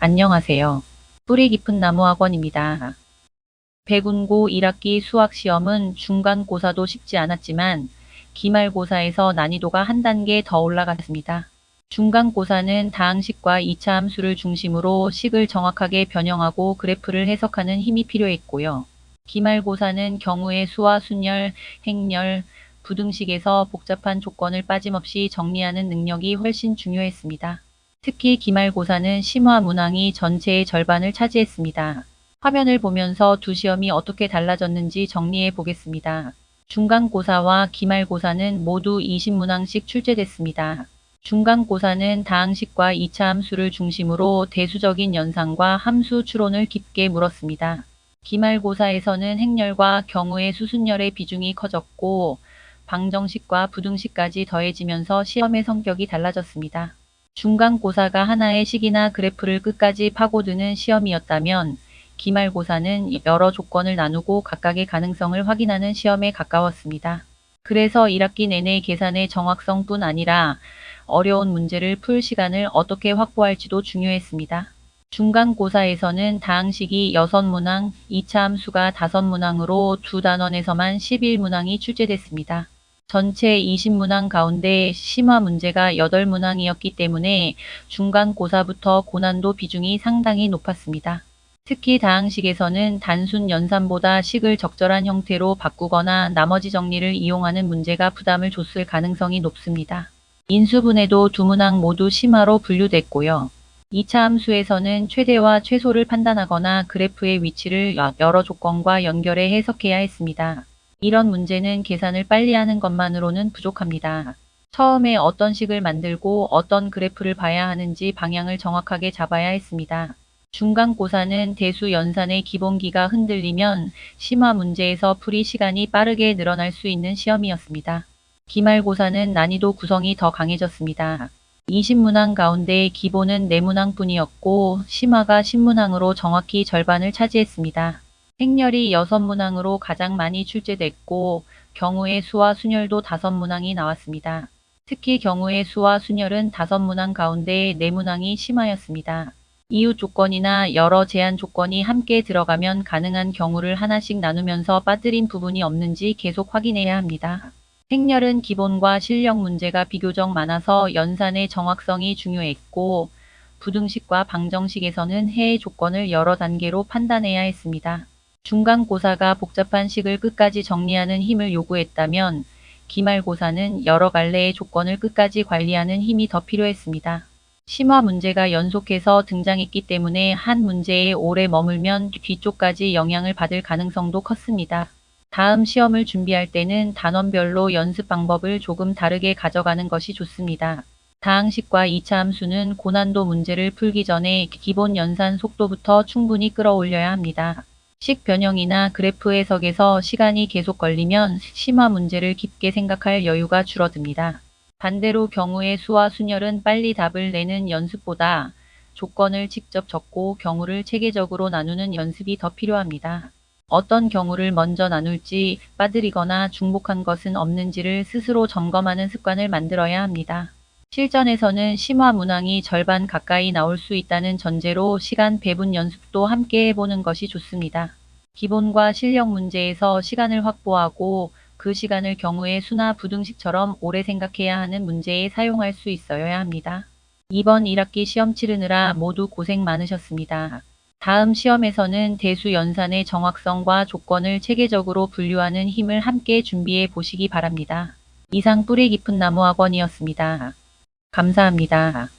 안녕하세요. 뿌리 깊은 나무학원입니다. 백운고 1학기 수학시험은 중간고사도 쉽지 않았지만 기말고사에서 난이도가 한 단계 더 올라갔습니다. 중간고사는 다항식과 2차 함수를 중심으로 식을 정확하게 변형하고 그래프를 해석하는 힘이 필요했고요. 기말고사는 경우의 수와 순열, 행렬, 부등식에서 복잡한 조건을 빠짐없이 정리하는 능력이 훨씬 중요했습니다. 특히 기말고사는 심화 문항이 전체의 절반을 차지했습니다. 화면을 보면서 두 시험이 어떻게 달라졌는지 정리해 보겠습니다. 중간고사와 기말고사는 모두 20문항씩 출제됐습니다. 중간고사는 다항식과 2차 함수를 중심으로 대수적인 연산과 함수 추론을 깊게 물었습니다. 기말고사에서는 행렬과 경우의 수순열의 비중이 커졌고 방정식과 부등식까지 더해지면서 시험의 성격이 달라졌습니다. 중간고사가 하나의 식이나 그래프를 끝까지 파고드는 시험이었다면 기말고사는 여러 조건을 나누고 각각의 가능성을 확인하는 시험에 가까웠습니다. 그래서 1학기 내내 계산의 정확성뿐 아니라 어려운 문제를 풀 시간을 어떻게 확보할지도 중요했습니다. 중간고사에서는 다항식이 6문항, 2차 함수가 5문항으로 두 단원에서만 11문항이 출제됐습니다. 전체 20문항 가운데 심화 문제가 8문항이었기 때문에 중간고사부터 고난도 비중이 상당히 높았습니다. 특히 다항식에서는 단순 연산보다 식을 적절한 형태로 바꾸거나 나머지 정리를 이용하는 문제가 부담을 줬을 가능성이 높습니다. 인수분해도 두 문항 모두 심화로 분류됐고요. 2차 함수에서는 최대와 최소를 판단하거나 그래프의 위치를 여러 조건과 연결해 해석해야 했습니다. 이런 문제는 계산을 빨리 하는 것만으로는 부족합니다. 처음에 어떤 식을 만들고 어떤 그래프를 봐야 하는지 방향을 정확하게 잡아야 했습니다. 중간고사는 대수 연산의 기본기가 흔들리면 심화 문제에서 풀이 시간이 빠르게 늘어날 수 있는 시험이었습니다. 기말고사는 난이도 구성이 더 강해졌습니다. 20문항 가운데 기본은 4문항뿐이었고 심화가 10문항으로 정확히 절반을 차지했습니다. 행렬이 6문항으로 가장 많이 출제됐고 경우의 수와 순열도 5문항이 나왔습니다. 특히 경우의 수와 순열은 5문항 가운데 4문항이 심화였습니다. 이웃 조건이나 여러 제한 조건이 함께 들어가면 가능한 경우를 하나씩 나누면서 빠뜨린 부분이 없는지 계속 확인해야 합니다. 행렬은 기본과 실력 문제가 비교적 많아서 연산의 정확성이 중요했고 부등식과 방정식에서는 해의 조건을 여러 단계로 판단해야 했습니다. 중간고사가 복잡한 식을 끝까지 정리하는 힘을 요구했다면 기말고사는 여러 갈래의 조건을 끝까지 관리하는 힘이 더 필요했습니다. 심화 문제가 연속해서 등장했기 때문에 한 문제에 오래 머물면 뒤쪽까지 영향을 받을 가능성도 컸습니다. 다음 시험을 준비할 때는 단원별로 연습 방법을 조금 다르게 가져가는 것이 좋습니다. 다항식과 2차 함수는 고난도 문제를 풀기 전에 기본 연산 속도부터 충분히 끌어올려야 합니다. 식 변형이나 그래프 해석에서 시간이 계속 걸리면 심화 문제를 깊게 생각할 여유가 줄어듭니다. 반대로 경우의 수와 순열은 빨리 답을 내는 연습보다 조건을 직접 적고 경우를 체계적으로 나누는 연습이 더 필요합니다. 어떤 경우를 먼저 나눌지 빠뜨리거나 중복한 것은 없는지를 스스로 점검하는 습관을 만들어야 합니다. 실전에서는 심화 문항이 절반 가까이 나올 수 있다는 전제로 시간 배분 연습도 함께 해보는 것이 좋습니다. 기본과 실력 문제에서 시간을 확보하고 그 시간을 경우의 수나 부등식처럼 오래 생각해야 하는 문제에 사용할 수 있어야 합니다. 이번 1학기 시험 치르느라 모두 고생 많으셨습니다. 다음 시험에서는 대수 연산의 정확성과 조건을 체계적으로 분류하는 힘을 함께 준비해 보시기 바랍니다. 이상 뿌리 깊은 나무학원이었습니다. 감사합니다.